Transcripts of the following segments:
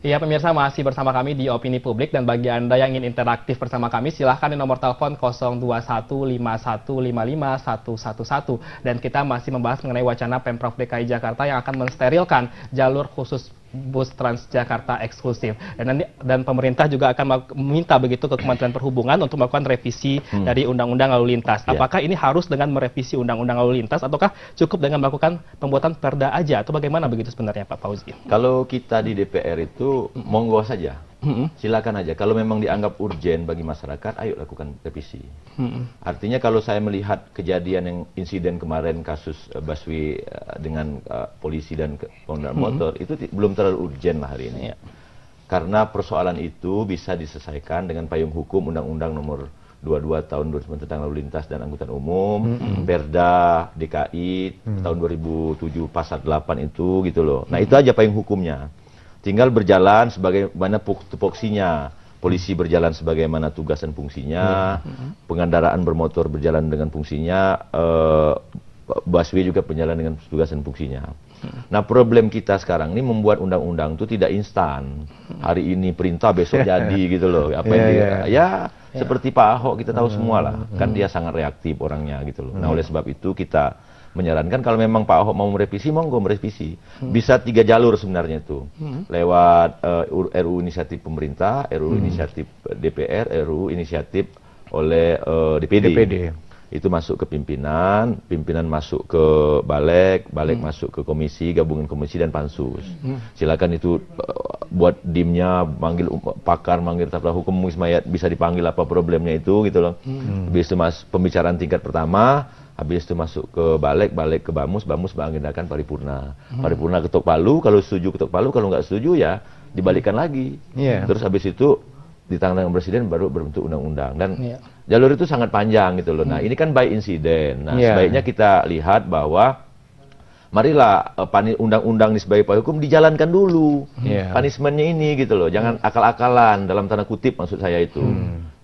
Iya pemirsa, masih bersama kami di Opini Publik, dan bagi Anda yang ingin interaktif bersama kami silahkan di nomor telepon 02151555111, dan kita masih membahas mengenai wacana Pemprov DKI Jakarta yang akan mensterilkan jalur khusus bus Transjakarta eksklusif, dan pemerintah juga akan meminta begitu ke Kementerian Perhubungan untuk melakukan revisi dari Undang-Undang Lalu Lintas. Apakah ini harus dengan merevisi Undang-Undang Lalu Lintas ataukah cukup dengan melakukan pembuatan perda aja, atau bagaimana begitu sebenarnya Pak Fauzi? Kalau kita di DPR itu monggo saja, silakan aja. Kalau memang dianggap urgen bagi masyarakat, ayo lakukan revisi. Artinya kalau saya melihat kejadian yang insiden kemarin kasus busway dengan polisi dan pengendara motor, itu belum terlalu urgen lah hari ini. Karena persoalan itu bisa diselesaikan dengan payung hukum Undang-Undang Nomor 22 tahun 2009 tentang lalu lintas dan angkutan umum, Perda DKI tahun 2007 pasal 8 itu gitu loh. Nah, itu aja payung hukumnya. Tinggal berjalan sebagaimana tupoksinya. Polisi berjalan sebagaimana tugas dan fungsinya, pengendaraan bermotor berjalan dengan fungsinya, busway juga berjalan dengan tugas dan fungsinya. Nah, problem kita sekarang ini membuat undang-undang itu tidak instan. Hari ini perintah, besok jadi gitu loh. Apa yang seperti Pak Ahok kita tahu semua lah. Kan dia sangat reaktif orangnya gitu loh. Nah, oleh sebab itu kita menyarankan kalau memang Pak Ahok mau merevisi, monggo merevisi. Bisa 3 jalur sebenarnya itu. Lewat RUU inisiatif pemerintah, RUU inisiatif DPR, RUU inisiatif oleh DPD. Itu masuk ke pimpinan, pimpinan masuk ke balik masuk ke komisi, gabungan komisi dan pansus. Silakan itu buat dimnya, manggil pakar, manggil staf hukum, bisa dipanggil apa problemnya itu gitu loh. Habis itu pembicaraan tingkat pertama, habis itu masuk ke balik ke Bamus mengagendakan paripurna. Paripurna ketok palu, kalau setuju ketok palu, kalau nggak setuju ya dibalikkan lagi. Terus habis itu ditangani presiden baru berbentuk undang-undang, dan jalur itu sangat panjang gitu loh. Nah, ini kan by insiden. Nah, sebaiknya kita lihat bahwa marilah undang-undang ini sebagai payung hukum dijalankan dulu. Punishment-nya ini gitu loh. Jangan akal-akalan, dalam tanda kutip maksud saya itu.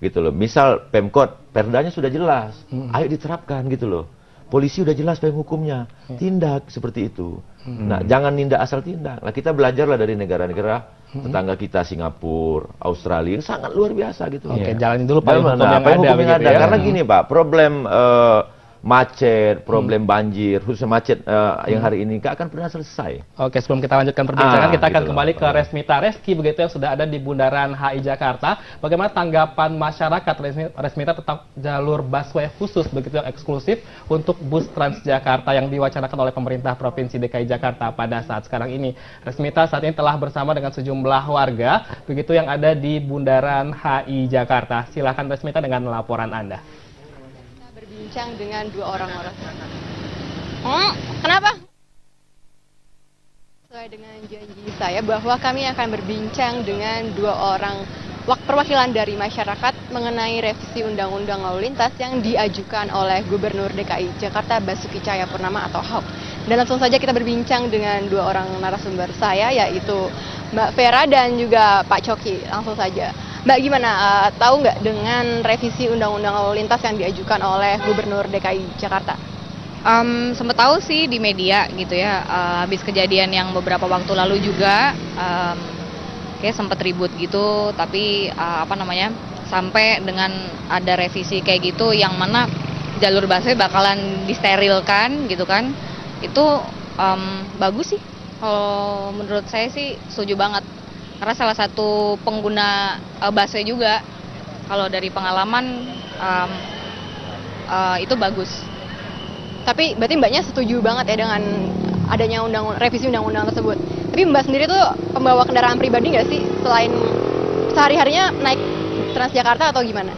Gitu loh. Misal Pemkot, perdanya sudah jelas. Ayo diterapkan gitu loh. Polisi udah jelas payung hukumnya. Tindak seperti itu. Nah, jangan nindak asal tindak. Nah, kita belajarlah dari negara-negara tetangga kita, Singapura, Australia, sangat luar biasa gitu. Oke, jalanin dulu payung hukum yang ada. Ya? Karena gini Pak, problem macet, problem banjir, khususnya macet yang hari ini gak akan pernah selesai. Oke, sebelum kita lanjutkan perbincangan, kita akan kembali ke Resmita Reski begitu yang sudah ada di Bundaran HI Jakarta. Bagaimana tanggapan masyarakat Resmita tentang jalur busway khusus begitu yang eksklusif untuk bus Transjakarta yang diwacanakan oleh pemerintah Provinsi DKI Jakarta pada saat sekarang ini. Resmita saat ini telah bersama dengan sejumlah warga begitu yang ada di Bundaran HI Jakarta. Silahkan Resmita dengan laporan Anda. Bincang dengan 2 orang. Kenapa? Sesuai dengan janji saya bahwa kami akan berbincang dengan 2 orang perwakilan dari masyarakat mengenai revisi Undang-Undang Lalu Lintas yang diajukan oleh Gubernur DKI Jakarta Basuki Cahayapurnama atau Ahok. Dan langsung saja kita berbincang dengan 2 orang narasumber saya, yaitu Mbak Vera dan juga Pak Coki. Langsung saja. Mbak, gimana? Tahu nggak dengan revisi Undang-Undang Lalu Lintas yang diajukan oleh Gubernur DKI Jakarta? Sempat tahu sih di media gitu ya, habis kejadian yang beberapa waktu lalu juga, kayak sempat ribut gitu, tapi sampai dengan ada revisi kayak gitu, yang mana jalur busway bakalan disterilkan gitu kan, itu bagus sih. Kalau menurut saya sih setuju banget. Karena salah satu pengguna busway juga, kalau dari pengalaman itu bagus. Tapi berarti Mbaknya setuju banget ya dengan adanya revisi undang-undang tersebut. Tapi Mbak sendiri tuh pembawa kendaraan pribadi nggak sih, selain sehari-harinya naik Transjakarta atau gimana?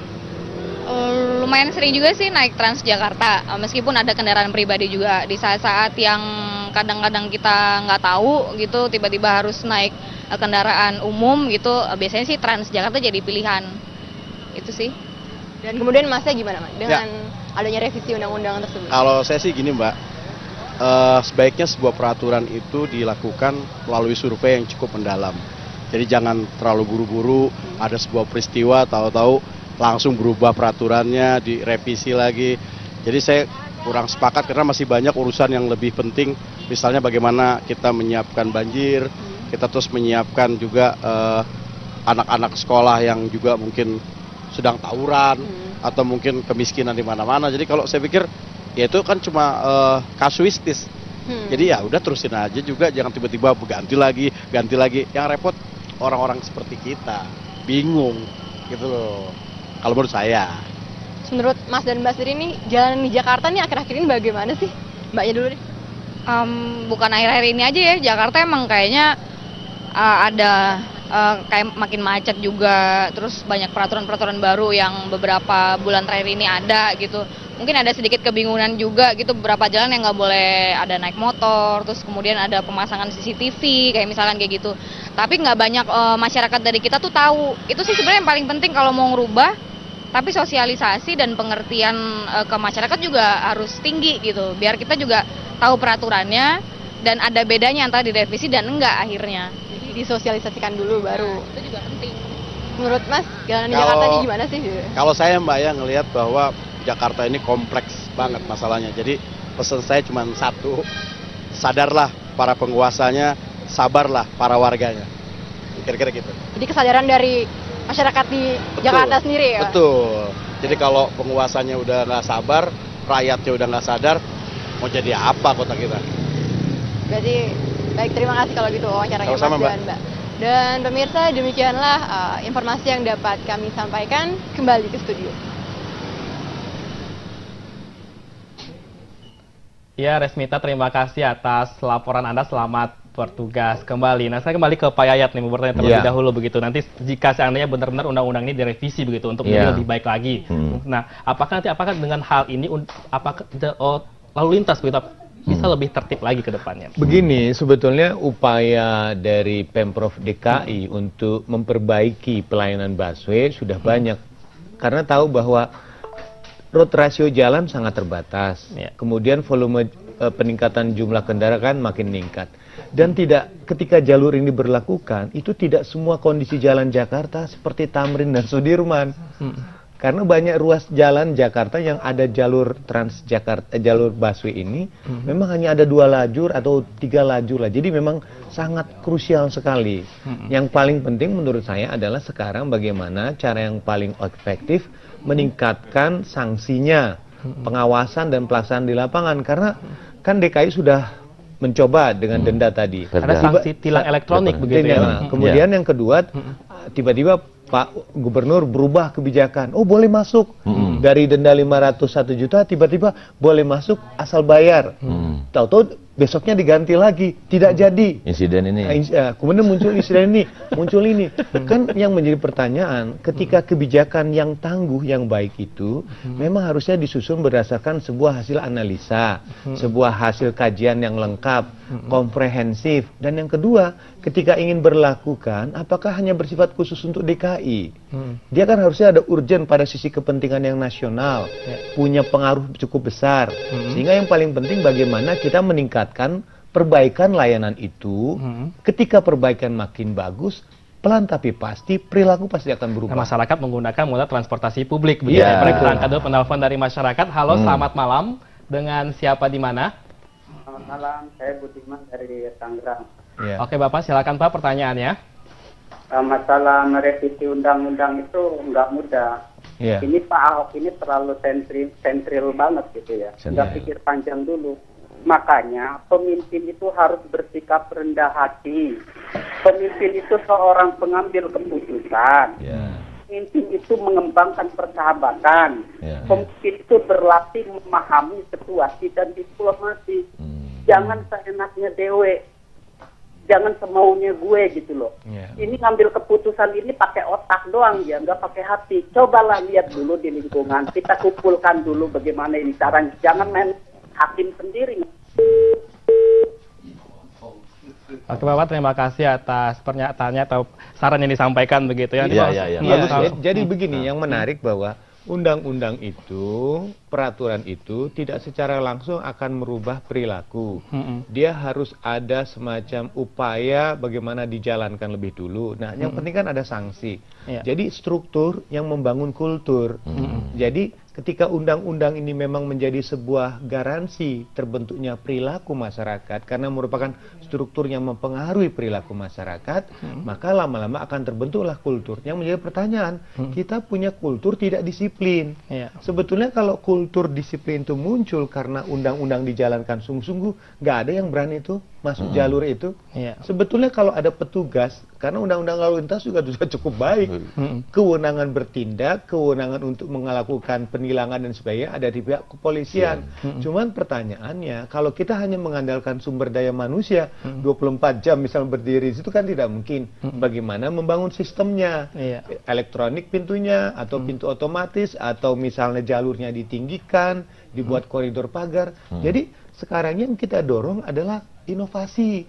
Lumayan sering juga sih naik Transjakarta, meskipun ada kendaraan pribadi juga di saat-saat yang kadang-kadang kita nggak tahu gitu, tiba-tiba harus naik kendaraan umum gitu, biasanya sih Transjakarta jadi pilihan. Itu sih. Dan kemudian Masnya gimana, Mas, dengan adanya revisi undang-undang tersebut? Kalau saya sih gini, Mbak, sebaiknya sebuah peraturan itu dilakukan melalui survei yang cukup mendalam. Jadi jangan terlalu buru-buru, ada sebuah peristiwa, tahu-tahu langsung berubah peraturannya, direvisi lagi. Jadi saya kurang sepakat karena masih banyak urusan yang lebih penting, misalnya bagaimana kita menyiapkan banjir, kita terus menyiapkan juga anak-anak sekolah yang juga mungkin sedang tawuran atau mungkin kemiskinan di mana-mana. Jadi kalau saya pikir ya itu kan cuma kasuistis. Jadi ya udah terusin aja juga, jangan tiba-tiba ganti lagi. Yang repot orang-orang seperti kita, bingung gitu loh. Kalau menurut saya. Menurut Mas dan Mbak sendiri nih, jalan di Jakarta nih akhir-akhir ini bagaimana sih? Mbaknya dulu deh. Bukan akhir-akhir ini aja ya, Jakarta emang kayaknya ada kayak makin macet juga, terus banyak peraturan-peraturan baru yang beberapa bulan terakhir ini ada gitu. Mungkin ada sedikit kebingungan juga gitu, beberapa jalan yang nggak boleh ada naik motor, terus kemudian ada pemasangan CCTV kayak misalkan kayak gitu. Tapi nggak banyak masyarakat dari kita tuh tahu. Itu sih sebenarnya yang paling penting kalau mau ngerubah, tapi sosialisasi dan pengertian ke masyarakat juga harus tinggi gitu, biar kita juga tahu peraturannya dan ada bedanya antara direvisi dan enggak akhirnya. Jadi disosialisasikan dulu baru. Itu juga penting. Menurut Mas, jalan di Jakarta ini gimana sih? Kalau saya Mbak ya ngelihat bahwa Jakarta ini kompleks banget masalahnya. Jadi pesan saya cuma satu, sadarlah para penguasanya, sabarlah para warganya. Kira-kira gitu. Jadi kesadaran dari masyarakat di Jakarta sendiri ya? Betul. Jadi kalau penguasanya udah nggak sabar, rakyatnya udah nggak sadar, mau jadi apa kota kita? Berarti baik, terima kasih kalau gitu wawancaranya Mas dan Mbak. Dan pemirsa, demikianlah informasi yang dapat kami sampaikan. Kembali ke studio. Ya, Resmita, terima kasih atas laporan Anda. Selamat bertugas kembali. Nah, saya kembali ke Pak Yayat nih, bertanya terlebih dahulu begitu. Nanti jika seandainya benar-benar undang-undang ini direvisi begitu untuk menjadi lebih baik lagi. Nah, apakah dengan hal ini apakah lalu lintas begitu bisa lebih tertib lagi ke depannya? Begini, sebetulnya upaya dari Pemprov DKI untuk memperbaiki pelayanan busway sudah banyak. Karena tahu bahwa road ratio jalan sangat terbatas. Kemudian volume peningkatan jumlah kendaraan makin meningkat. Dan ketika jalur ini berlakukan, itu tidak semua kondisi jalan Jakarta seperti Tamrin dan Sudirman. Karena banyak ruas jalan Jakarta yang ada jalur Transjakarta, jalur busway ini, memang hanya ada 2 lajur atau 3 lajur lah. Jadi memang sangat krusial sekali. Yang paling penting menurut saya adalah sekarang bagaimana cara yang paling efektif meningkatkan sanksinya, pengawasan dan pelaksanaan di lapangan. Karena kan DKI sudah mencoba dengan denda tadi. Ada sanksi tilang elektronik begitu ya. Kemudian yang kedua, tiba-tiba Pak Gubernur berubah kebijakan. Oh, boleh masuk. Dari denda 501 juta tiba-tiba boleh masuk asal bayar. Tahu-tahu besoknya diganti lagi, tidak jadi. Insiden ini. Kemudian muncul insiden ini, muncul ini. Kan yang menjadi pertanyaan, ketika kebijakan yang tangguh, yang baik itu, memang harusnya disusun berdasarkan sebuah hasil analisa, sebuah hasil kajian yang lengkap, komprehensif. Dan yang kedua, ketika ingin berlakukan, apakah hanya bersifat khusus untuk DKI? Dia kan harusnya ada urgen pada sisi kepentingan yang nasional, punya pengaruh cukup besar. Sehingga yang paling penting bagaimana kita meningkatkan perbaikan layanan itu. Ketika perbaikan makin bagus, pelan tapi pasti perilaku pasti akan berubah. Nah, masyarakat menggunakan moda transportasi publik. Begitu. Kita angkat dulu penelpon dari masyarakat. Halo, selamat malam. Dengan siapa di mana? Selamat malam, saya Budiman dari Tangerang. Oke Bapak, silakan Pak pertanyaannya. Masalah merevisi undang-undang itu nggak mudah. Ini Pak Ahok ini terlalu sentril banget gitu ya. Nggak pikir panjang dulu. Makanya pemimpin itu harus bersikap rendah hati. Pemimpin itu seorang pengambil keputusan. Pemimpin itu mengembangkan persahabatan. Pemimpin itu berlatih memahami situasi dan diplomasi. Jangan seenaknya dewe. Jangan semaunya gue gitu loh. Ini ngambil keputusan ini pakai otak doang ya, nggak pakai hati. Cobalah lihat dulu di lingkungan. Kita kumpulkan dulu bagaimana ini caranya. Jangan main hakim sendiri. Oke Bapak, terima kasih atas pernyataannya atau saran yang disampaikan begitu ya. Jadi begini, yang menarik bahwa undang-undang itu, peraturan itu tidak secara langsung akan merubah perilaku. Dia harus ada semacam upaya bagaimana dijalankan lebih dulu. Nah, yang penting kan ada sanksi. Jadi struktur yang membangun kultur. Jadi ketika undang-undang ini memang menjadi sebuah garansi terbentuknya perilaku masyarakat karena merupakan struktur yang mempengaruhi perilaku masyarakat, maka lama-lama akan terbentuklah kultur. Yang menjadi pertanyaan, kita punya kultur tidak disiplin. Sebetulnya kalau kultur disiplin itu muncul karena undang-undang dijalankan sungguh-sungguh, nggak ada yang berani itu masuk jalur itu. Sebetulnya kalau ada petugas, karena undang-undang lalu lintas juga sudah cukup baik, kewenangan bertindak, kewenangan untuk melakukan penilangan dan sebagainya ada di pihak kepolisian. Cuman pertanyaannya, kalau kita hanya mengandalkan sumber daya manusia 24 jam misalnya berdiri di situ kan tidak mungkin. Bagaimana membangun sistemnya, elektronik pintunya atau pintu otomatis atau misalnya jalurnya ditinggikan, dibuat koridor pagar. Jadi sekarang yang kita dorong adalah inovasi.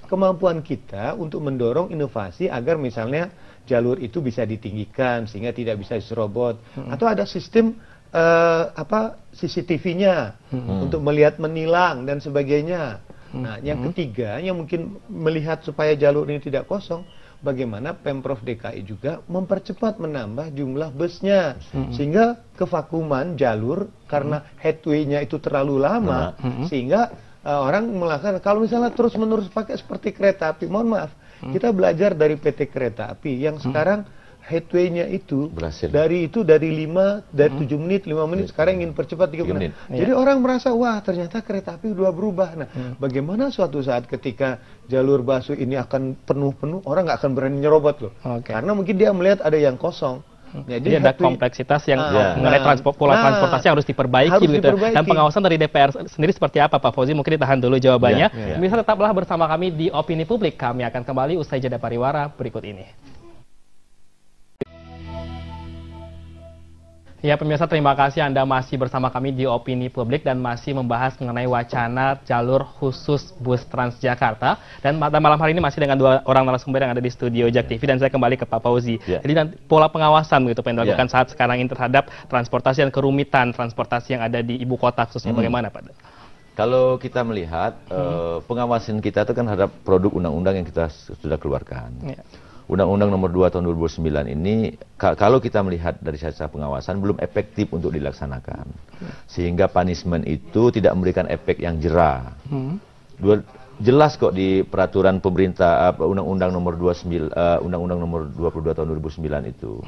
Kemampuan kita untuk mendorong inovasi agar misalnya jalur itu bisa ditinggikan sehingga tidak bisa diserobot, atau ada sistem CCTV-nya untuk melihat menilang dan sebagainya. Nah, yang ketiga yang mungkin melihat supaya jalur ini tidak kosong, bagaimana Pemprov DKI juga mempercepat menambah jumlah busnya sehingga kevakuman jalur karena headway-nya itu terlalu lama sehingga orang melakukan, kalau misalnya terus-menerus pakai seperti kereta api, mohon maaf, kita belajar dari PT Kereta Api yang sekarang headway-nya itu dari 7 menit, 5 menit, sekarang ingin percepat 3 menit. Jadi orang merasa, wah ternyata kereta api sudah berubah. Nah, bagaimana suatu saat ketika jalur busway ini akan penuh-penuh, orang nggak akan berani nyerobot loh. Karena mungkin dia melihat ada yang kosong. Jadi ada kompleksitas yang mengenai pola transportasi harus diperbaiki begitu. Dan pengawasan dari DPR sendiri seperti apa, Pak Fauzi? Mungkin ditahan dulu jawabannya. Bisa tetaplah bersama kami di Opini Publik. Kami akan kembali usai jeda pariwara berikut ini. Ya pemirsa, terima kasih Anda masih bersama kami di Opini Publik dan masih membahas mengenai wacana jalur khusus bus Transjakarta. Dan malam hari ini masih dengan 2 orang narasumber yang ada di studio Jak TV dan saya kembali ke Pak Fauzi. Jadi nanti pola pengawasan begitu yang dilakukan saat sekarang ini terhadap transportasi dan kerumitan transportasi yang ada di ibu kota khususnya bagaimana Pak? Kalau kita melihat pengawasan kita itu kan terhadap produk undang-undang yang kita sudah keluarkan. Undang-Undang Nomor 2 Tahun 2009 ini kalau kita melihat dari sisi pengawasan belum efektif untuk dilaksanakan, sehingga punishment itu tidak memberikan efek yang jera. Jelas kok di peraturan pemerintah Undang-Undang Nomor 22 Tahun 2009 itu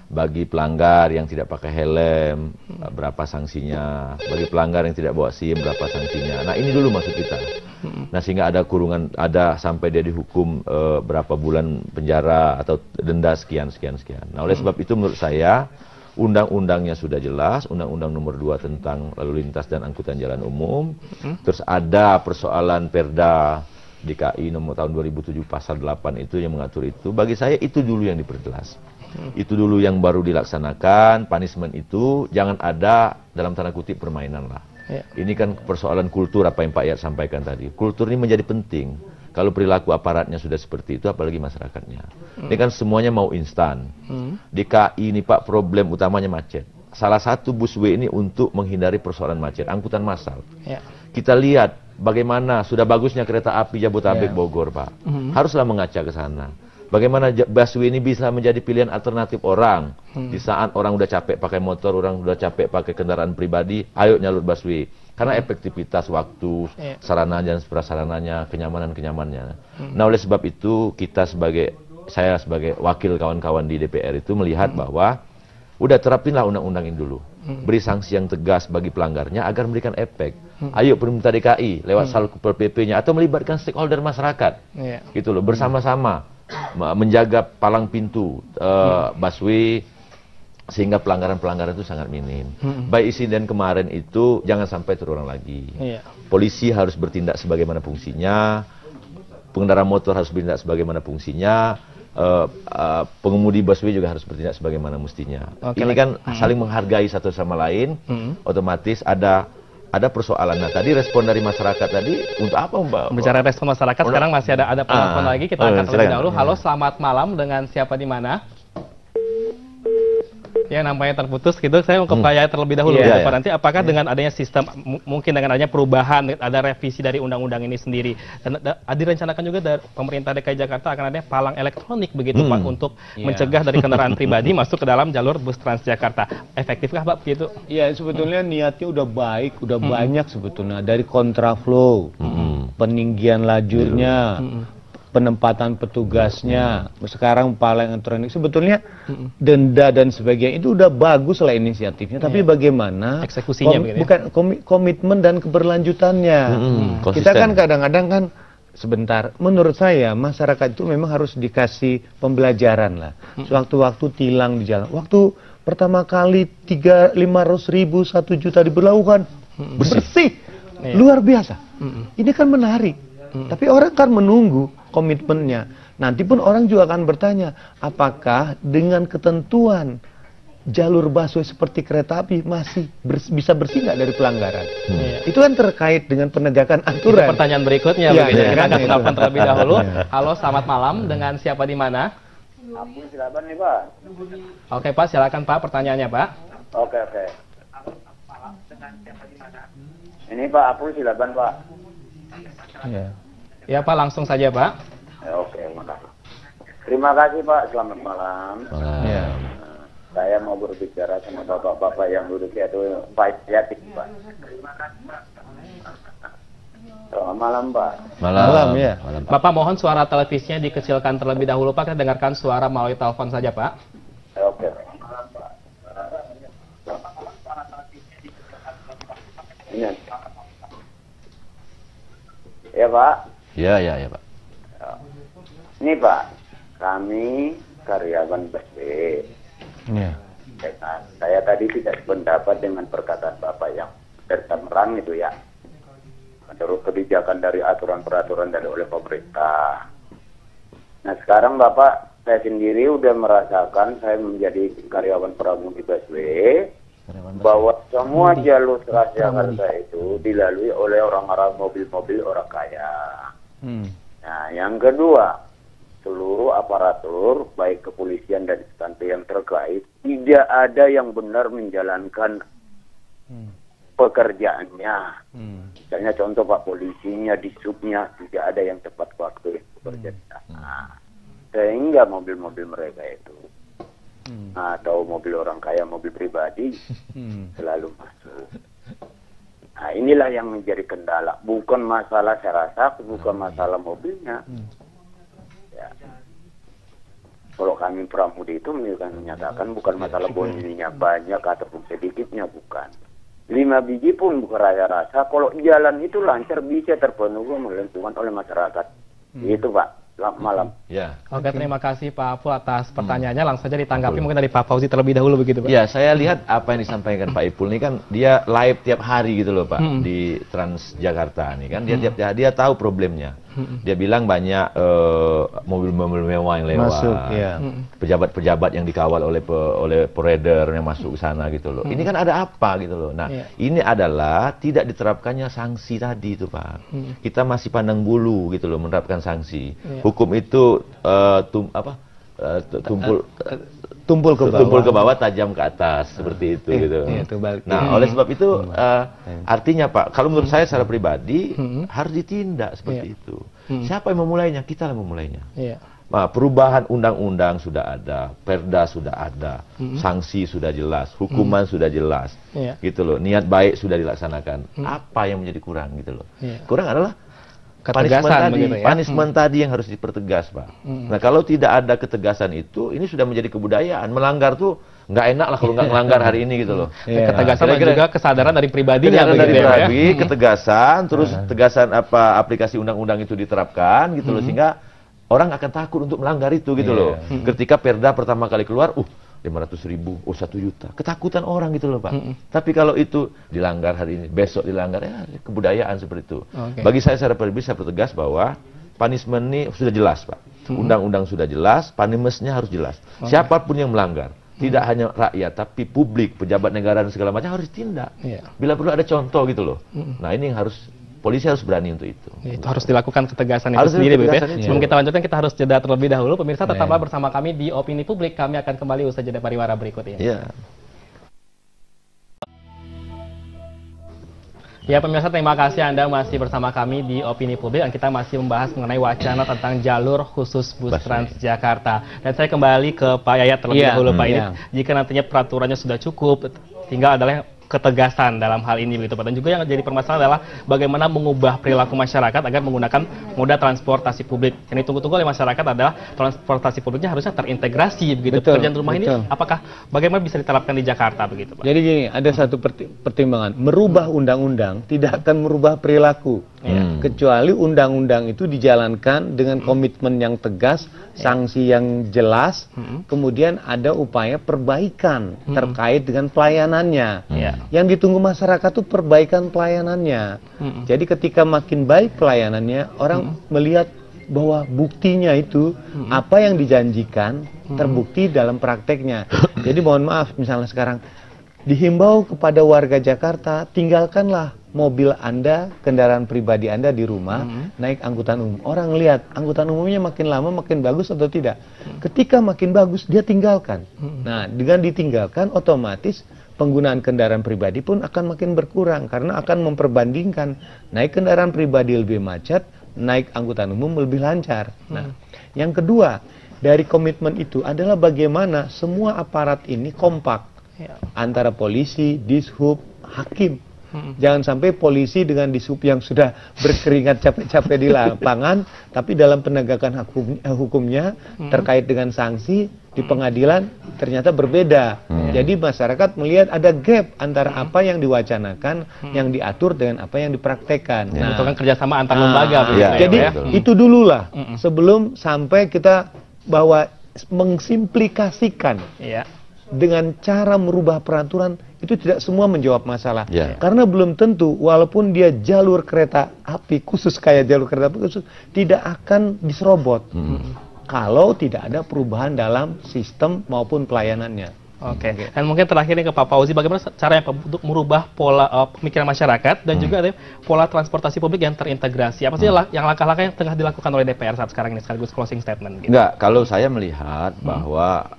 bagi pelanggar yang tidak pakai helm berapa sanksinya, bagi pelanggar yang tidak bawa SIM berapa sanksinya. Nah ini dulu maksud kita. Nah sehingga ada kurungan, ada sampai dia dihukum berapa bulan penjara atau denda sekian. Nah oleh sebab itu menurut saya undang-undangnya sudah jelas, Undang-Undang Nomor 2 tentang lalu lintas dan angkutan jalan umum. Terus ada persoalan Perda DKI nomor tahun 2007 pasal 8 itu yang mengatur itu. Bagi saya itu dulu yang diperjelas. Itu dulu yang baru dilaksanakan. Punishment itu jangan ada dalam tanda kutip permainan lah. Ini kan persoalan kultur apa yang Pak Yat sampaikan tadi. Kultur ini menjadi penting. Kalau perilaku aparatnya sudah seperti itu, apalagi masyarakatnya. Ini kan semuanya mau instan. DKI ini Pak, problem utamanya macet. Salah satu busway ini untuk menghindari persoalan macet, angkutan massal. Kita lihat bagaimana sudah bagusnya kereta api Jabodetabek Bogor Pak. Haruslah mengaca ke sana. Bagaimana busway ini bisa menjadi pilihan alternatif orang. Di saat orang udah capek pakai motor, orang udah capek pakai kendaraan pribadi, ayo nyalur busway. Karena efektivitas waktu, sarana dan prasarananya, kenyamanannya. Nah oleh sebab itu saya sebagai wakil kawan-kawan di DPR itu melihat bahwa udah terapinlah undang-undang ini dulu. Beri sanksi yang tegas bagi pelanggarnya agar memberikan efek. Ayo pemerintah DKI lewat Satpol PP-nya atau melibatkan stakeholder masyarakat. Gitu loh, bersama-sama menjaga palang pintu busway sehingga pelanggaran-pelanggaran itu sangat minim. Baik insiden kemarin itu jangan sampai terulang lagi. Polisi harus bertindak sebagaimana fungsinya, pengendara motor harus bertindak sebagaimana fungsinya, pengemudi busway juga harus bertindak sebagaimana mestinya. Ini kan saling menghargai satu sama lain, otomatis ada persoalan. Nah tadi respon dari masyarakat tadi untuk apa Mbak? Bicara respon masyarakat sekarang masih ada penelpon lagi, kita akan terlebih dahulu. Halo, selamat malam, dengan siapa di mana? Ya, nampaknya terputus gitu. Saya mau ke Pak Yayat terlebih dahulu. Pak, nanti apakah dengan adanya sistem, mungkin dengan adanya perubahan, ada revisi dari undang-undang ini sendiri, dan direncanakan juga dari pemerintah DKI Jakarta akan adanya palang elektronik begitu Pak, untuk mencegah dari kendaraan pribadi masuk ke dalam jalur bus Transjakarta. Efektifkah Pak begitu? Ya, sebetulnya niatnya udah baik, udah banyak sebetulnya, dari kontraflow, peninggian lajurnya, penempatan petugasnya, sekarang palang elektronik, sebetulnya denda dan sebagainya itu udah bagus lah inisiatifnya, tapi bagaimana eksekusinya bukan komitmen dan keberlanjutannya. Kita kan kadang-kadang kan sebentar, menurut saya masyarakat itu memang harus dikasih pembelajaran lah. Sewaktu-waktu tilang di jalan, waktu pertama kali 500.000, 1 juta diberlakukan, bersih, luar biasa. Ini kan menarik, tapi orang kan menunggu komitmennya. Nanti pun orang juga akan bertanya, apakah dengan ketentuan jalur busway seperti kereta api masih bisa bersih nggak dari pelanggaran? Itu kan terkait dengan penegakan aturan. Itu pertanyaan berikutnya. Kita akan telepon terlebih dahulu. Halo, selamat malam. Dengan siapa di mana? Aku silakan nih Pak. Oke Pak, silakan Pak, pertanyaannya Pak. Oke. Ini Pak, aku silakan Pak. Ya Pak, langsung saja Pak. Oke, makasih. Terima kasih Pak, selamat malam. Saya mau berbicara sama bapak-bapak yang duduk itu Pak Yatik Pak. Selamat malam Pak. Malam ya. Bapak mohon suara televisinya dikecilkan terlebih dahulu Pak, kita dengarkan suara melalui telepon saja Pak. Oke. Ini. Ya Pak. Ya Pak. Ini Pak, kami karyawan busway. Saya tadi tidak sependapat dengan perkataan Bapak yang terang itu ya. Menurut kebijakan dari aturan-peraturan dari oleh pemerintah. Nah sekarang Bapak, saya sendiri udah merasakan, saya menjadi karyawan pramugari busway, bahwa semua jalur Transjakarta itu dilalui oleh orang-orang mobil-mobil orang kaya. Nah yang kedua, seluruh aparatur baik kepolisian dan instansi yang terkait tidak ada yang benar menjalankan pekerjaannya. Misalnya contoh Pak, polisinya, disubnya tidak ada yang tepat waktu bekerja. Sehingga mobil-mobil mereka itu atau mobil orang kaya, mobil pribadi selalu masuk. Nah inilah yang menjadi kendala, bukan masalah saya rasa, bukan masalah mobilnya. Ya. Kalau kami Pramudi itu menyatakan bukan masalah bonusnya banyak ataupun sedikitnya, bukan. 5 biji pun bukan rasa, kalau jalan itu lancar bisa terpenuhi oleh masyarakat. Itu Pak. Selamat malam. Oke, terima kasih Pak Apu atas pertanyaannya. Langsung saja ditanggapi mungkin dari Pak Fauzi terlebih dahulu begitu Pak. Ya, saya lihat apa yang disampaikan Pak Ipul ini kan dia live tiap hari gitu loh Pak di Transjakarta nih kan, dia tiap hari dia tahu problemnya. Dia bilang banyak mobil-mobil mewah yang lewat, pejabat-pejabat yang dikawal oleh peredar yang masuk ke sana gitu loh. Ini kan ada apa gitu loh. Nah, ini adalah tidak diterapkannya sanksi tadi itu Pak. Kita masih pandang bulu gitu loh menerapkan sanksi. Hukum itu tumpul ke bawah, tajam ke atas seperti itu gitu. Nah, oleh sebab itu artinya Pak, kalau menurut saya secara pribadi harus ditindak seperti itu. Siapa yang memulainya? Kita yang memulainya. Nah, perubahan undang-undang sudah ada, perda sudah ada, sanksi sudah jelas, hukuman sudah jelas, gitu loh. Niat baik sudah dilaksanakan. Apa yang menjadi kurang gitu loh? Kurang adalah ketegasan begitu ya. Punishment tadi yang harus dipertegas Pak. Nah kalau tidak ada ketegasan itu, ini sudah menjadi kebudayaan. Melanggar tuh nggak enak lah kalau nggak melanggar hari ini gitu loh. Ketegasan dan juga kesadaran dari pribadinya. Ketegasan, terus tegasan apa aplikasi undang-undang itu diterapkan gitu loh, sehingga orang akan takut untuk melanggar itu gitu loh. Ketika perda pertama kali keluar, 500.000, 1 juta. Ketakutan orang gitu loh Pak. Tapi kalau itu dilanggar hari ini, besok dilanggar, ya kebudayaan seperti itu. Bagi saya secara pribadi saya pertegas bahwa punishment ini sudah jelas Pak. Undang-undang sudah jelas, punishment-nya harus jelas. Siapapun yang melanggar, tidak hanya rakyat, tapi publik, pejabat negara dan segala macam harus ditindak. Bila perlu ada contoh gitu loh. Nah ini yang harus polisi harus berani untuk itu. Itu harus dilakukan ketegasan itu sendiri, begitu ya. Sebelum kita lanjutkan, kita harus jeda terlebih dahulu. Pemirsa, tetaplah bersama kami di Opini Publik. Kami akan kembali usai jeda pariwara berikut ini. Ya pemirsa, terima kasih Anda masih bersama kami di Opini Publik, dan kita masih membahas mengenai wacana tentang jalur khusus bus Transjakarta. Dan saya kembali ke Pak Yayat terlebih dahulu, Pak. Ini jika nantinya peraturannya sudah cukup, tinggal adalah ketegasan dalam hal ini, begitu Pak. Dan juga yang jadi permasalahan adalah bagaimana mengubah perilaku masyarakat agar menggunakan moda transportasi publik. Yang ditunggu-tunggu oleh masyarakat adalah transportasi publiknya harusnya terintegrasi, begitu. Pekerjaan rumah ini apakah bagaimana bisa diterapkan di Jakarta, begitu Pak? Jadi gini, ada satu pertimbangan, merubah undang-undang tidak akan merubah perilaku, kecuali undang-undang itu dijalankan dengan komitmen yang tegas, sanksi yang jelas, kemudian ada upaya perbaikan terkait dengan pelayanannya. Yang ditunggu masyarakat itu perbaikan pelayanannya. Jadi ketika makin baik pelayanannya, orang melihat bahwa buktinya itu apa yang dijanjikan terbukti dalam prakteknya. Jadi mohon maaf, misalnya sekarang dihimbau kepada warga Jakarta, tinggalkanlah mobil Anda, kendaraan pribadi Anda di rumah, naik angkutan umum. Orang lihat angkutan umumnya makin lama makin bagus atau tidak. Ketika makin bagus, dia tinggalkan. Nah, dengan ditinggalkan, otomatis penggunaan kendaraan pribadi pun akan makin berkurang, karena akan memperbandingkan naik kendaraan pribadi lebih macet, naik angkutan umum lebih lancar. Nah, yang kedua dari komitmen itu adalah bagaimana semua aparat ini kompak, antara polisi, dishub, hakim. Jangan sampai polisi dengan dishub yang sudah berkeringat capek-capek di lapangan, tapi dalam penegakan hukumnya terkait dengan sanksi di pengadilan ternyata berbeda. Jadi masyarakat melihat ada gap antara apa yang diwacanakan, yang diatur dengan apa yang dipraktekkan. Nah, itu kan kerjasama antar lembaga. Jadi itu dululah sebelum sampai kita bahwa mengsimplifikasikan dengan cara merubah peraturan itu tidak semua menjawab masalah. Karena belum tentu, walaupun dia jalur kereta api khusus kayak jalur kereta api khusus, tidak akan diserobot kalau tidak ada perubahan dalam sistem maupun pelayanannya. Oke. Dan mungkin terakhir nih ke Pak Fauzi, bagaimana caranya untuk merubah pola pemikiran masyarakat dan juga ada pola transportasi publik yang terintegrasi? Apa sih yang langkah-langkah yang tengah dilakukan oleh DPR saat sekarang ini, sekaligus closing statement? Gitu. Enggak, kalau saya melihat bahwa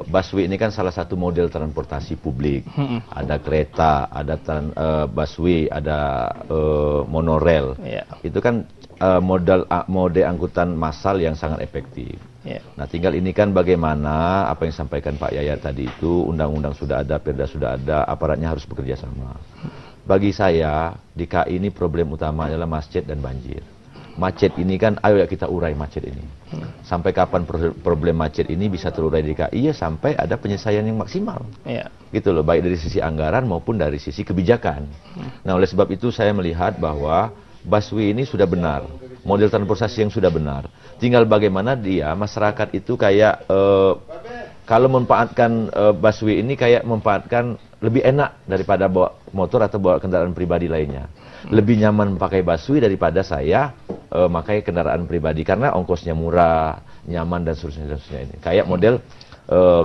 busway ini kan salah satu model transportasi publik. Ada kereta, ada busway, ada monorail. Itu kan mode angkutan massal yang sangat efektif. Nah, tinggal ini kan bagaimana apa yang disampaikan Pak Yayat tadi itu, undang-undang sudah ada, perda sudah ada, aparatnya harus bekerja sama. Bagi saya, di KI ini problem utama adalah macet dan banjir. Macet ini kan, ayo ya kita urai macet ini. Sampai kapan problem macet ini bisa terurai di KI? Ya sampai ada penyelesaian yang maksimal. Gitu loh, baik dari sisi anggaran maupun dari sisi kebijakan. Nah, oleh sebab itu saya melihat bahwa busway ini sudah benar, model transportasi yang sudah benar. Tinggal bagaimana masyarakat itu kayak kalau memanfaatkan busway ini kayak memanfaatkan lebih enak daripada bawa motor atau bawa kendaraan pribadi lainnya. Lebih nyaman pakai busway daripada saya pakai kendaraan pribadi karena ongkosnya murah, nyaman dan seterusnya ini. Kayak model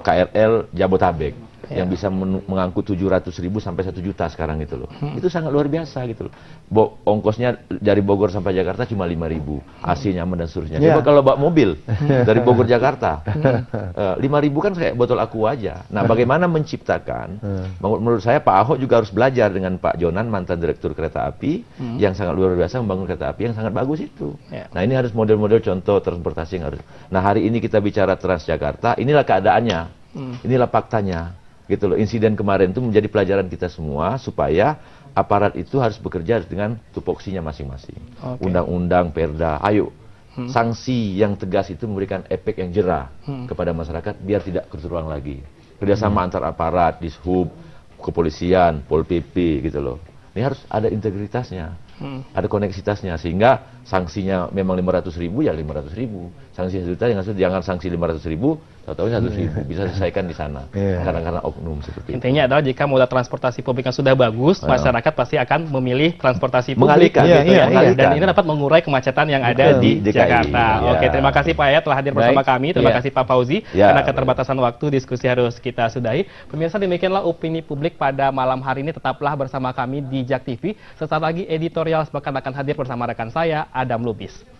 KRL Jabotabek yang bisa mengangkut 700.000 sampai 1 juta sekarang gitu loh. Itu sangat luar biasa gitu loh. Ongkosnya dari Bogor sampai Jakarta cuma 5.000, AC nyaman dan seterusnya. Coba kalau bawa mobil dari Bogor Jakarta, 5.000 kan kayak botol aku aja. Nah, bagaimana menciptakan? Menurut saya Pak Ahok juga harus belajar dengan Pak Jonan, mantan direktur kereta api, yang sangat luar biasa membangun kereta api yang sangat bagus itu. Nah, ini harus model-model contoh transportasi yang harus. Nah, hari ini kita bicara Transjakarta, inilah keadaannya, inilah faktanya. Gitu loh, insiden kemarin itu menjadi pelajaran kita semua supaya aparat itu harus bekerja dengan tupoksinya masing-masing. Undang-undang, perda, ayo sanksi yang tegas itu memberikan efek yang jerah kepada masyarakat biar tidak terulang lagi. Kerjasama antar aparat, dishub, kepolisian, Pol PP gitu loh. Ini harus ada integritasnya, ada koneksitasnya sehingga sanksinya memang 500.000 ya 500.000. Sanksi 1 juta jangan sanksi 500.000, tahu-tahu 100.000 bisa selesaikan di sana. Karena oknum seperti itu. Intinya adalah jika moda transportasi publik yang sudah bagus, masyarakat pasti akan memilih transportasi publik gitu ya. Dan ini dapat mengurai kemacetan yang ada di Jakarta. Oke, terima kasih Pak Yayat telah hadir bersama kami. Terima kasih Pak Fauzi. Karena keterbatasan waktu, diskusi harus kita sudahi. Pemirsa, demikianlah opini publik pada malam hari ini. Tetaplah bersama kami di JAK TV. Sesaat lagi editorial sepekan akan hadir bersama rekan saya, Adam Lubis.